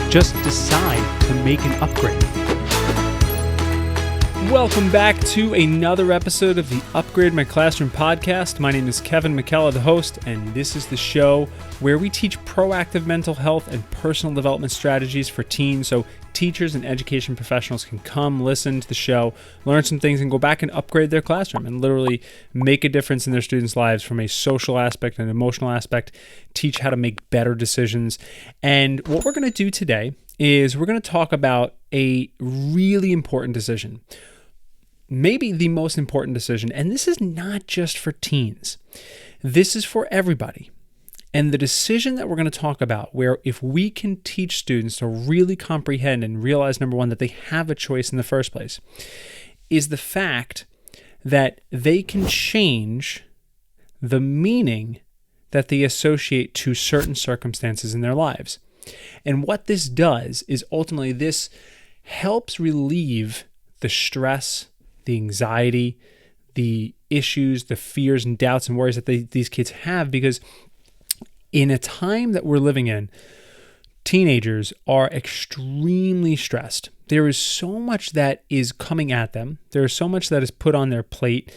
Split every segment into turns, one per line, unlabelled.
Just decide to make an upgrade. Welcome back to another episode of the Upgrade My Classroom podcast. My name is Kevin McKellar, the host, and this is the show where we teach proactive mental health and personal development strategies for teens, so teachers and education professionals can come, listen to the show, learn some things, and go back and upgrade their classroom and literally make a difference in their students' lives from a social aspect and emotional aspect, teach how to make better decisions. And what we're going to do today is we're going to talk about a really important decision. Maybe the most important decision, and this is not just for teens. This is for everybody. And the decision that we're going to talk about, where if we can teach students to really comprehend and realize, number one, that they have a choice in the first place, is the fact that they can change the meaning that they associate to certain circumstances in their lives. And what this does is ultimately this helps relieve the stress, the anxiety, the issues, the fears and doubts and worries that these kids have, because in a time that we're living in, teenagers are extremely stressed. There is so much that is coming at them. There is so much that is put on their plate,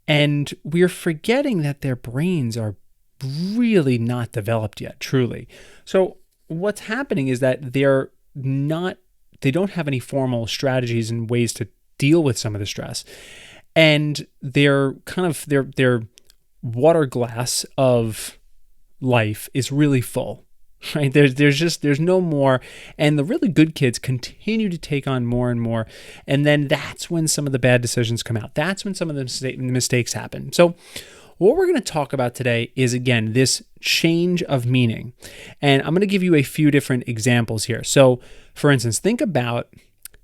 and we're forgetting that their brains are really not developed yet, truly. So what's happening is that they don't have any formal strategies and ways to deal with some of the stress. And their water glass of life is really full, right? There's no more. And the really good kids continue to take on more and more. And then that's when some of the bad decisions come out. That's when some of the mistakes happen. So what we're going to talk about today is, again, this change of meaning. And I'm going to give you a few different examples here. So for instance, think about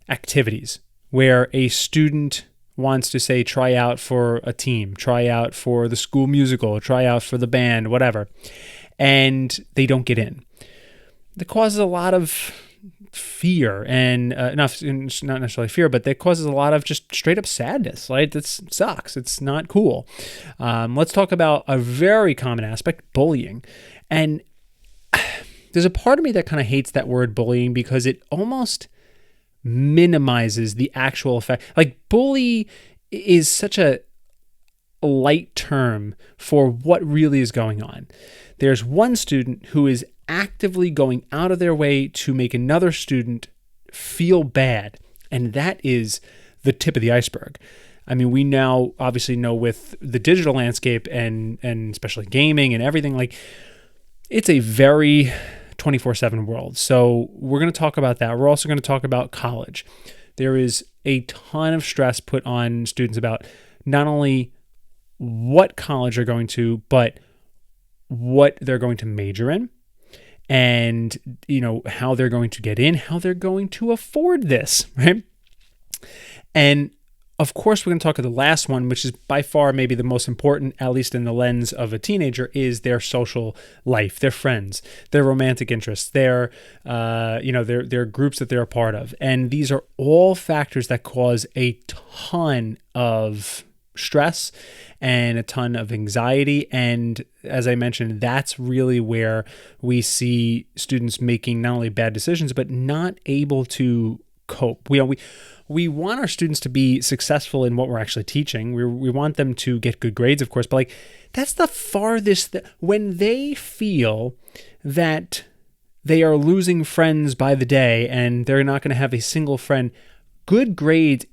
activities where a student wants to, say, try out for a team, try out for the school musical, try out for the band, whatever, and they don't get in. That causes a lot of fear and not necessarily fear, but that causes a lot of just straight up sadness, right? That sucks. It's not cool. Let's talk about a very common aspect, bullying. And there's a part of me that kind of hates that word bullying because it almost minimizes the actual effect. Like, bully is such a light term for what really is going on. There's one student who is actively going out of their way to make another student feel bad, and that is the tip of the iceberg. I mean, we now obviously know with the digital landscape and especially gaming and everything, like, it's a very 24/7 world. So we're going to talk about that. We're also going to talk about college. There is a ton of stress put on students about not only what college they're going to, but what they're going to major in, and how they're going to get in, how they're going to afford this, right? And of course, we're going to talk about the last one, which is by far maybe the most important, at least in the lens of a teenager, is their social life, their friends, their romantic interests, their groups that they're a part of. And these are all factors that cause a ton of stress and a ton of anxiety. And as I mentioned, that's really where we see students making not only bad decisions, but not able to cope. We want our students to be successful in what we're actually teaching. We want them to get good grades, of course, but that's the farthest when they feel that they are losing friends by the day and they're not going to have a single friend. Good grades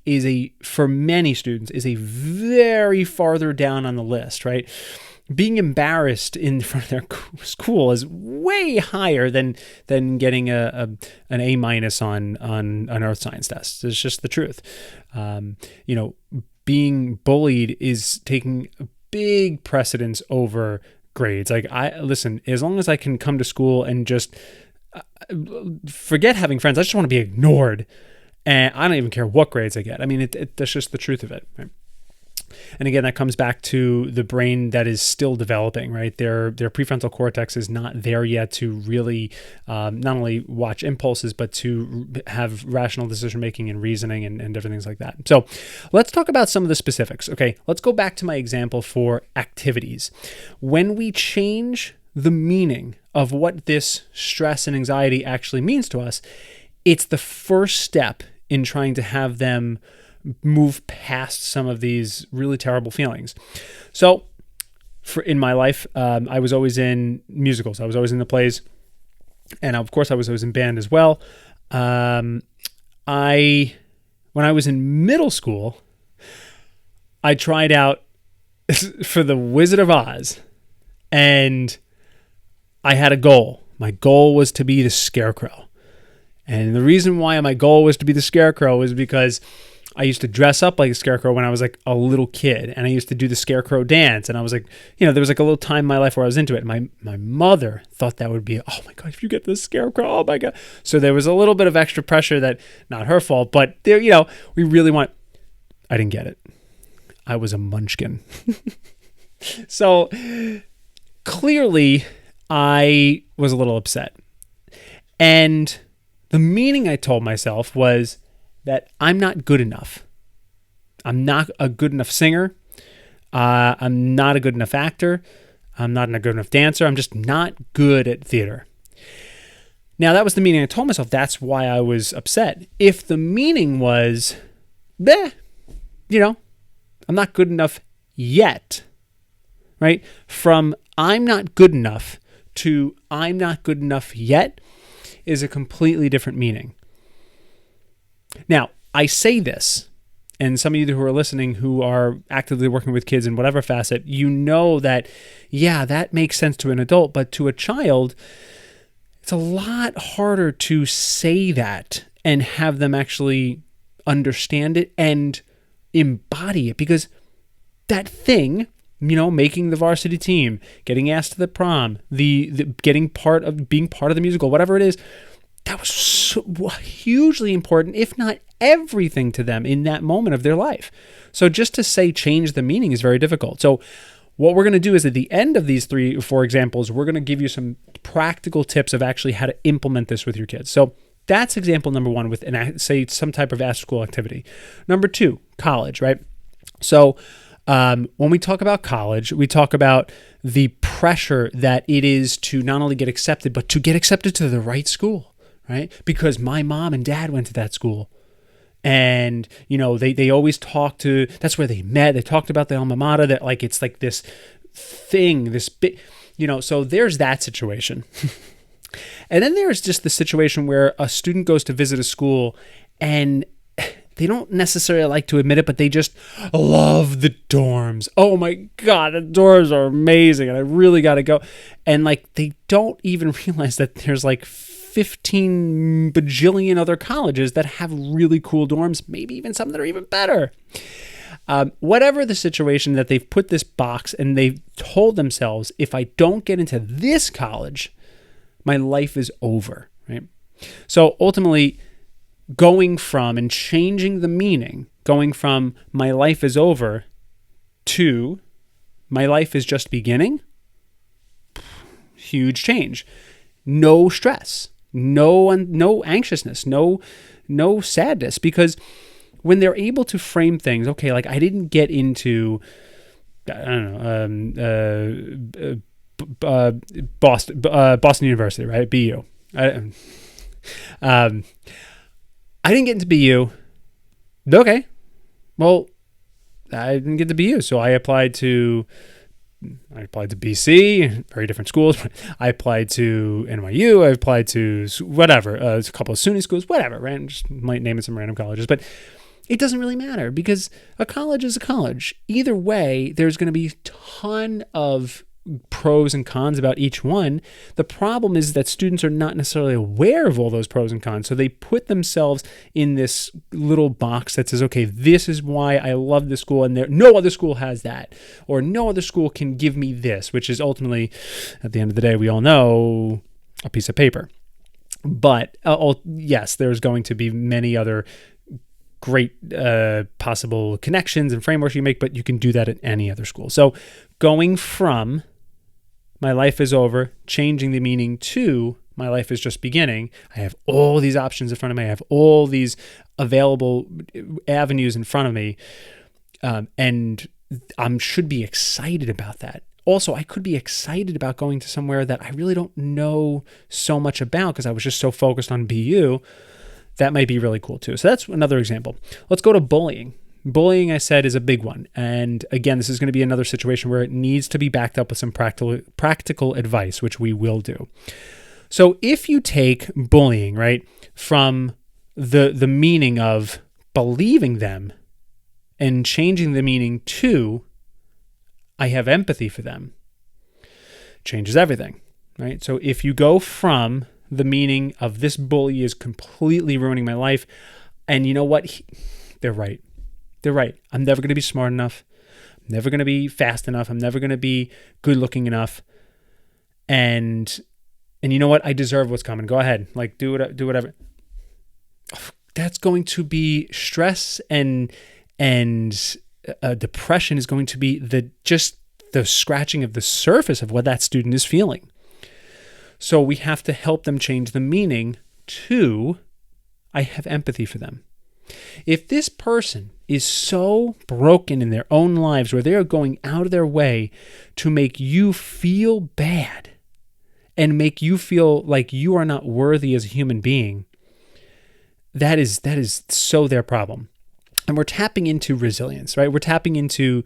for many students is a very farther down on the list, right? Being embarrassed in front of their school is way higher than getting an A- on earth science tests. It's just the truth. Being bullied is taking a big precedence over grades. Like, as long as I can come to school and just forget having friends, I just want to be ignored, and I don't even care what grades I get. I mean, that's just the truth of it, right? And again, that comes back to the brain that is still developing, right? Their prefrontal cortex is not there yet to really not only watch impulses, but to have rational decision-making and reasoning and different things like that. So let's talk about some of the specifics. Okay, let's go back to my example for activities. When we change the meaning of what this stress and anxiety actually means to us, it's the first step in trying to have them move past some of these really terrible feelings. So in my life, I was always in musicals. I was always in the plays. And of course, I was always in band as well. When I was in middle school, I tried out for the Wizard of Oz, and I had a goal. My goal was to be the Scarecrow. And the reason why my goal was to be the Scarecrow is because I used to dress up like a scarecrow when I was like a little kid, and I used to do the scarecrow dance. And I was like, there was like a little time in my life where I was into it. My mother thought that would be, oh my God, if you get the scarecrow, oh my God. So there was a little bit of extra pressure that, not her fault, but there, we really I didn't get it. I was a munchkin. So clearly I was a little upset. And the meaning I told myself was that I'm not good enough. I'm not a good enough singer. I'm not a good enough actor. I'm not a good enough dancer. I'm just not good at theater. Now, that was the meaning I told myself. That's why I was upset. If the meaning was, I'm not good enough yet, right? From I'm not good enough to I'm not good enough yet is a completely different meaning. Now, I say this, and some of you who are listening who are actively working with kids in whatever facet, that, that makes sense to an adult, but to a child, it's a lot harder to say that and have them actually understand it and embody it, because that thing, making the varsity team, getting asked to the prom, the being part of the musical, whatever it is, that was so hugely important, if not everything to them in that moment of their life. So just to say change the meaning is very difficult. So what we're going to do is at the end of these 3 or 4 examples, we're going to give you some practical tips of actually how to implement this with your kids. So that's example number 1 with, say, some type of after-school activity. Number 2, college, right? So when we talk about college, we talk about the pressure that it is to not only get accepted, but to get accepted to the right school. Right? Because my mom and dad went to that school, and, they always talk to, that's where they met. They talked about the alma mater, that like, it's like this thing, this big, so there's that situation. And then there's just the situation where a student goes to visit a school and they don't necessarily like to admit it, but they just love the dorms. Oh my God, the dorms are amazing, and I really got to go. And like, they don't even realize that there's like 15 bajillion other colleges that have really cool dorms, maybe even some that are even better. Whatever the situation, that they've put this box and they've told themselves, if I don't get into this college, my life is over, right? So ultimately, going from and changing the meaning, going from my life is over to my life is just beginning, huge change. No stress. No anxiousness, no sadness, because when they're able to frame things, okay, like I didn't get into, Boston University, right? BU. I didn't get into BU. Okay, well, I didn't get to BU, so I applied to BC, very different schools. I applied to NYU. I applied to whatever, a couple of SUNY schools, whatever, right? Just might name it some random colleges, but it doesn't really matter, because a college is a college. Either way, there's going to be a ton of pros and cons about each one. The problem is that students are not necessarily aware of all those pros and cons. So they put themselves in this little box that says, okay, this is why I love this school, and no other school has that, or no other school can give me this, which is ultimately, at the end of the day, we all know, a piece of paper. But yes, there's going to be many other great possible connections and frameworks you make, but you can do that at any other school. So going from my life is over, changing the meaning to my life is just beginning, I have all these options in front of me. I have all these available avenues in front of me. And I should be excited about that. also, I could be excited about going to somewhere that I really don't know so much about because I was just so focused on BU. That might be really cool too. So that's another example. Let's go to bullying. Bullying, I said, is a big one. And again, this is going to be another situation where it needs to be backed up with some practical advice, which we will do. So if you take bullying, right, from the meaning of believing them and changing the meaning to I have empathy for them, changes everything, right? So if you go from the meaning of this bully is completely ruining my life, and you know what? They're right. They're right. I'm never going to be smart enough. I'm never going to be fast enough. I'm never going to be good looking enough. And you know what? I deserve what's coming. Go ahead. Like do whatever. That's going to be stress and depression is going to be the scratching of the surface of what that student is feeling. So we have to help them change the meaning to I have empathy for them. If this person is so broken in their own lives where they are going out of their way to make you feel bad and make you feel like you are not worthy as a human being, that is so their problem. And we're tapping into resilience, right? We're tapping into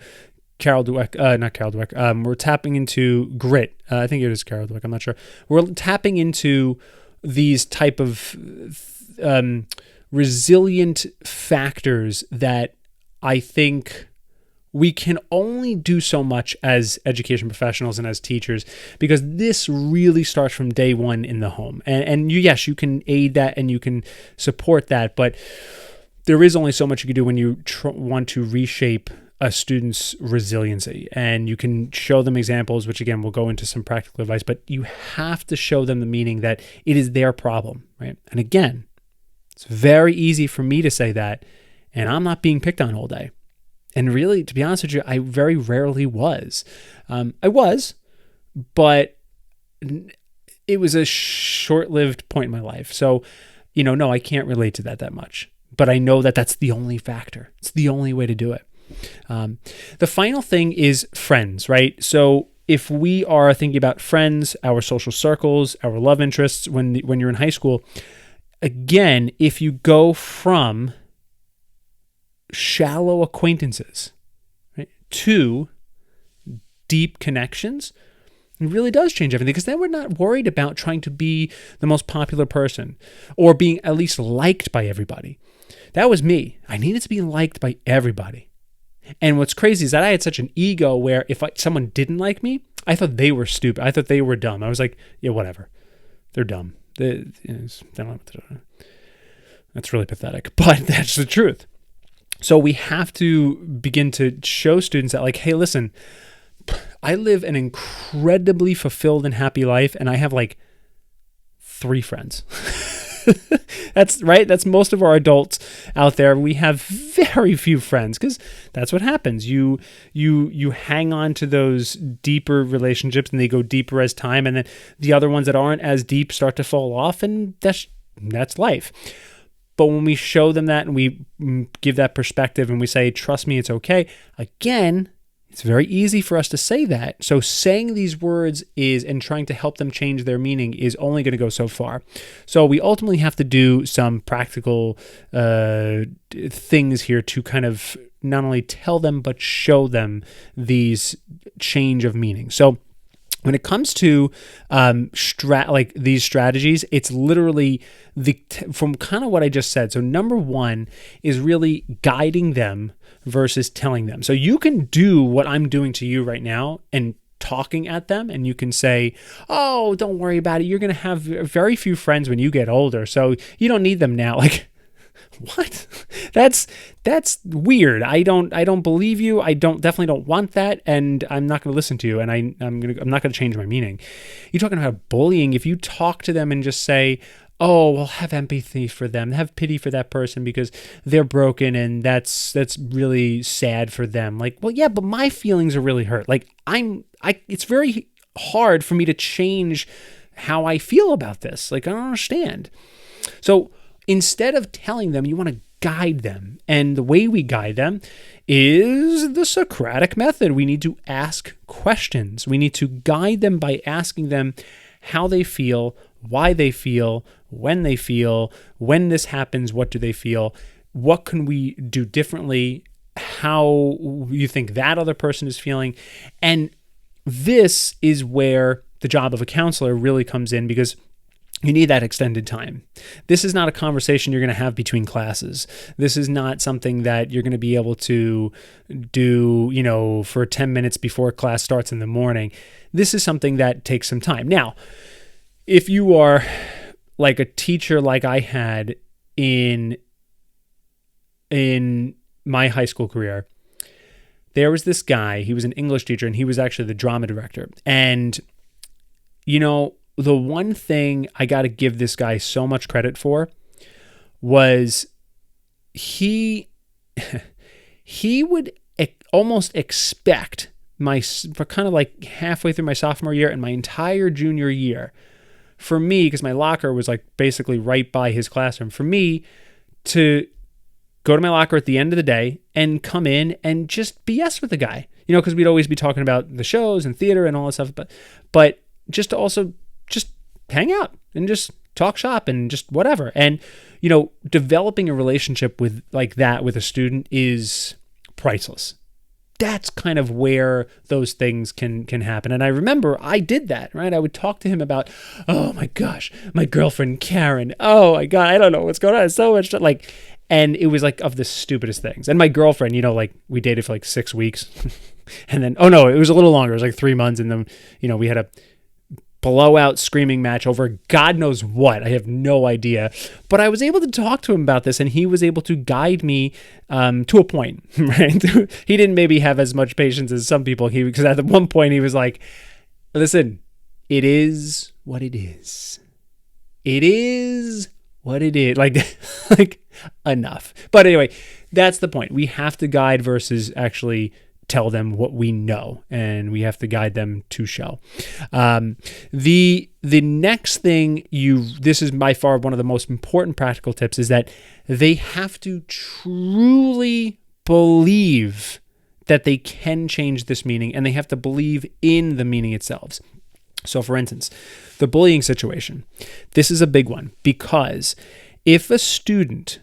Carol Dweck, not Carol Dweck. We're tapping into grit. I think it is Carol Dweck. I'm not sure. We're tapping into these type of resilient factors that I think we can only do so much as education professionals and as teachers, because this really starts from day one in the home. And yes, you can aid that and you can support that, but there is only so much you can do when you want to reshape a student's resiliency. And you can show them examples, which again, we'll go into some practical advice, but you have to show them the meaning that it is their problem, right? And again, it's very easy for me to say that, and I'm not being picked on all day. And really, to be honest with you, I very rarely was. I was, but it was a short-lived point in my life. So, no, I can't relate to that much. But I know that that's the only factor. It's the only way to do it. The final thing is friends, right? So if we are thinking about friends, our social circles, our love interests, when you're in high school, again, if you go from shallow acquaintances, right, to deep connections, it really does change everything, because then we're not worried about trying to be the most popular person or being at least liked by everybody. That was me. I needed to be liked by everybody. And what's crazy is that I had such an ego where if someone didn't like me, I thought they were stupid. I thought they were dumb. I was like, yeah, whatever. They're dumb. They don't know what to do. That's really pathetic, but that's the truth. So we have to begin to show students that, like, hey, listen, I live an incredibly fulfilled and happy life, and I have like 3 friends. That's right. That's most of our adults out there. We have very few friends because that's what happens. You hang on to those deeper relationships, and they go deeper as time, and then the other ones that aren't as deep start to fall off, and that's life. But when we show them that and we give that perspective and we say, trust me, it's okay, again, it's very easy for us to say that. So saying these words and trying to help them change their meaning is only going to go so far. So we ultimately have to do some practical things here to kind of not only tell them, but show them these change of meaning. So when it comes to these strategies, it's literally from kind of what I just said. So number 1 is really guiding them versus telling them. So you can do what I'm doing to you right now and talking at them, and you can say, oh, don't worry about it. You're going to have very few friends when you get older, so you don't need them now. Like, what? That's weird. I don't believe you. I definitely don't want that, and I'm not going to listen to you, and I'm not going to change my meaning. You're talking about bullying. If you talk to them and just say, oh, well, have empathy for them, have pity for that person because they're broken and that's really sad for them. Like, well, yeah, but my feelings are really hurt. Like, it's very hard for me to change how I feel about this. Like, I don't understand. So instead of telling them, you want to guide them. And the way we guide them is the Socratic method. We need to ask questions. We need to guide them by asking them how they feel, why they feel, when this happens, what do they feel, what can we do differently, how you think that other person is feeling. And this is where the job of a counselor really comes in, because you need that extended time. This is not a conversation you're going to have between classes. This is not something that you're going to be able to do, for 10 minutes before class starts in the morning. This is something that takes some time. Now, if you are like a teacher like I had in my high school career, there was this guy, he was an English teacher, and he was actually the drama director. And, the one thing I got to give this guy so much credit for was he would almost expect for kind of like halfway through my sophomore year and my entire junior year, for me, because my locker was like basically right by his classroom, for me to go to my locker at the end of the day and come in and just BS with the guy, because we'd always be talking about the shows and theater and all that stuff, but just to also just hang out and just talk shop and just whatever. And, developing a relationship with a student is priceless. That's kind of where those things can happen. And I remember I did that, right? I would talk to him about, oh my gosh, my girlfriend Karen. Oh my God, I don't know what's going on. It's so much and it was like of the stupidest things. And my girlfriend, we dated for like 6 weeks. And then, oh no, it was a little longer. It was like 3 months. And then, we had a blowout screaming match over God knows what. I have no idea. But I was able to talk to him about this, and he was able to guide me to a point, right? He didn't maybe have as much patience as some people, because at one point he was like, listen, it is what it is. It is what it is. Like enough. But anyway, that's the point. We have to guide versus actually tell them what we know, and we have to guide them to show. The next thing this is by far one of the most important practical tips, is that they have to truly believe that they can change this meaning, and they have to believe in the meaning itself. So for instance, the bullying situation, this is a big one, because if a student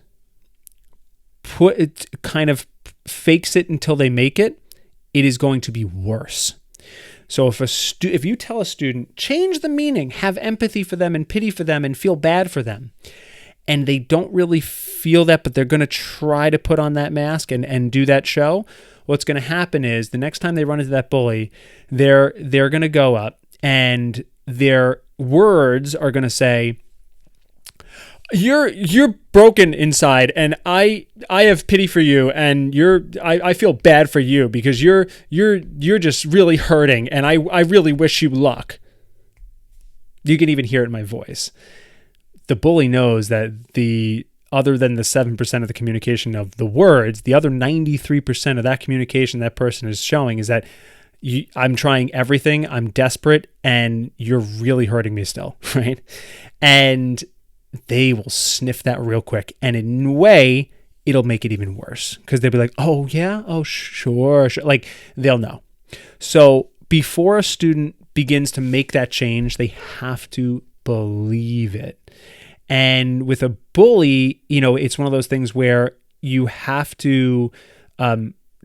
kind of fakes it until they make it, it is going to be worse. So if you tell a student, change the meaning, have empathy for them and pity for them and feel bad for them, and they don't really feel that, but they're going to try to put on that mask and do that show, what's going to happen is the next time they run into that bully, they're going to go up and their words are going to say, You're broken inside, and I have pity for you, and I feel bad for you because you're just really hurting, and I really wish you luck. You can even hear it in my voice. The bully knows that other than the 7% of the communication of the words, the other 93% of that communication that person is showing is that I'm trying everything, I'm desperate, and you're really hurting me still, right? And they will sniff that real quick. And in a way, it'll make it even worse because they'll be like, oh yeah, oh sure. Like they'll know. So before a student begins to make that change, they have to believe it. And with a bully, it's one of those things where you have to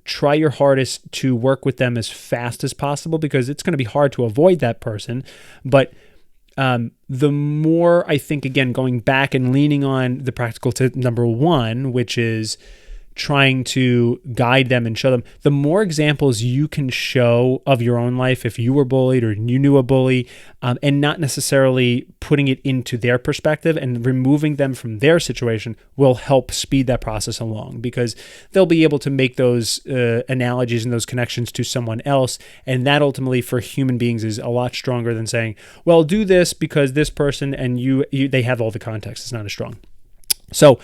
try your hardest to work with them as fast as possible, because it's going to be hard to avoid that person. But the more, I think, again, going back and leaning on the practical tip number one, which is trying to guide them and show them, the more examples you can show of your own life, if you were bullied or you knew a bully, and not necessarily putting it into their perspective and removing them from their situation, will help speed that process along, because they'll be able to make those analogies and those connections to someone else. And that ultimately for human beings is a lot stronger than saying, well, do this because this person and you they have all the context. It's not as strong. So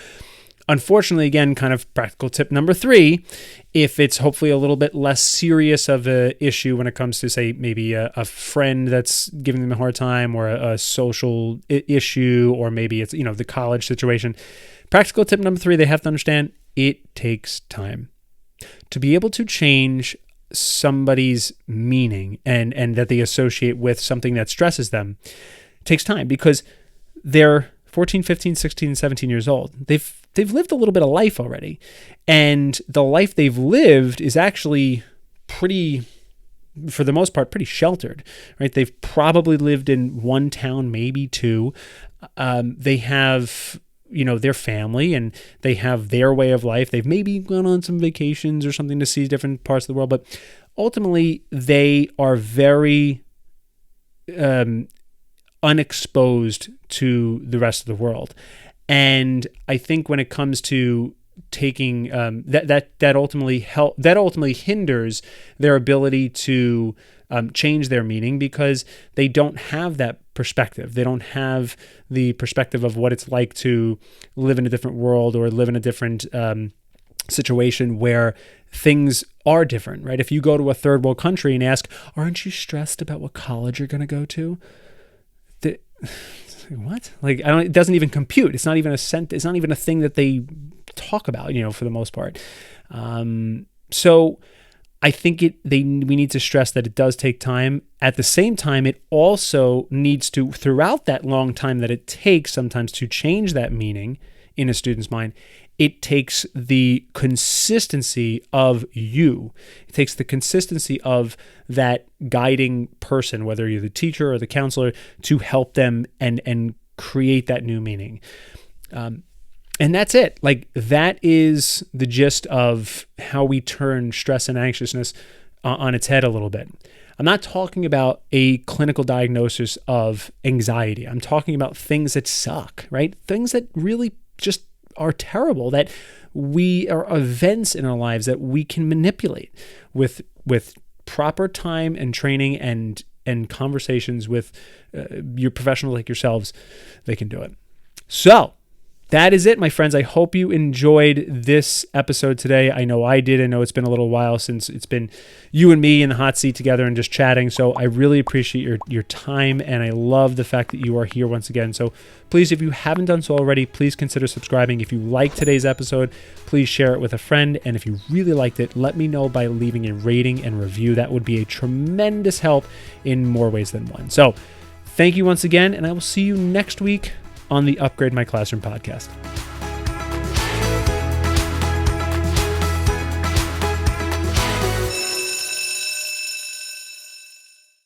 Unfortunately, again, kind of practical tip number 3, if it's hopefully a little bit less serious of an issue when it comes to, say, maybe a friend that's giving them a hard time, or a social issue, or maybe it's, the college situation. Practical tip number 3, they have to understand it takes time. To be able to change somebody's meaning and that they associate with something that stresses them, it takes time, because they're 14, 15, 16, 17 years old. They've lived a little bit of life already. And the life they've lived is actually pretty, for the most part, pretty sheltered, right? They've probably lived in one town, maybe two. They have, their family, and they have their way of life. They've maybe gone on some vacations or something to see different parts of the world. But ultimately, they are very unexposed to the rest of the world. And I think when it comes to taking that ultimately hinders their ability to change their meaning, because they don't have that perspective. They don't have the perspective of what it's like to live in a different world, or live in a different situation where things are different, right? If you go to a third world country and ask, aren't you stressed about what college you're going to go to? What? It doesn't even compute. It's not even it's not even a thing that they talk about, for the most part. So I think we need to stress that it does take time. At the same time, it also needs to, throughout that long time that it takes sometimes to change that meaning in a student's mind, it takes the consistency of you. It takes the consistency of that guiding person, whether you're the teacher or the counselor, to help them and create that new meaning. And that's it. That is the gist of how we turn stress and anxiousness on its head a little bit. I'm not talking about a clinical diagnosis of anxiety. I'm talking about things that suck, right? Things that really just are terrible, that we are events in our lives that we can manipulate with proper time and training and conversations with your professional like yourselves. They can do it. So that is it, my friends. I hope you enjoyed this episode today. I know I did. I know it's been a little while since it's been you and me in the hot seat together and just chatting. So I really appreciate your time, and I love the fact that you are here once again. So please, if you haven't done so already, please consider subscribing. If you liked today's episode, please share it with a friend. And if you really liked it, let me know by leaving a rating and review. That would be a tremendous help in more ways than one. So thank you once again, and I will see you next week on the Upgrade My Classroom podcast.